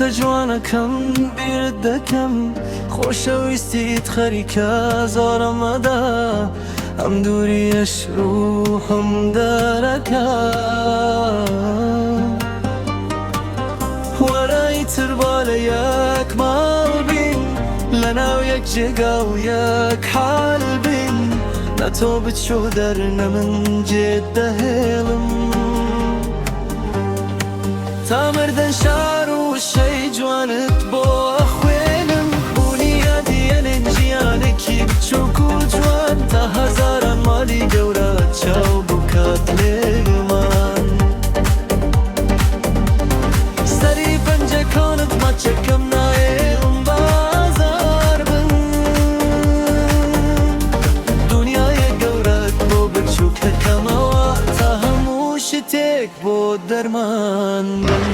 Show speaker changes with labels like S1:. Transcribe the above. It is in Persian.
S1: بچە جوانەکەم بیرت دەکەم خۆشەویستیت خەریکە زۆرەمەدا ئەم دووریەش ڕووحم دەرەکە وەرە ئیتر با لە یەک ماڵ بین لەناو یەک جێگا و یەک حال بین نە تۆ بچۆ دەر نە من جێت دەهێڵم تا مردن شار و شەی جوانت بۆ ئەخوێنم بوونیادی ئەلێن ژیانێکی بچووک و جوان تا هەزاران ماڵی گەورە چاو بکات لێمان سەری پەنجەکانت ماچەکەم نایێڵم بازار بن دنیای گەورەت بۆ بچووکەکەمەوە تا هەموو شتێک بۆ دەرمان بن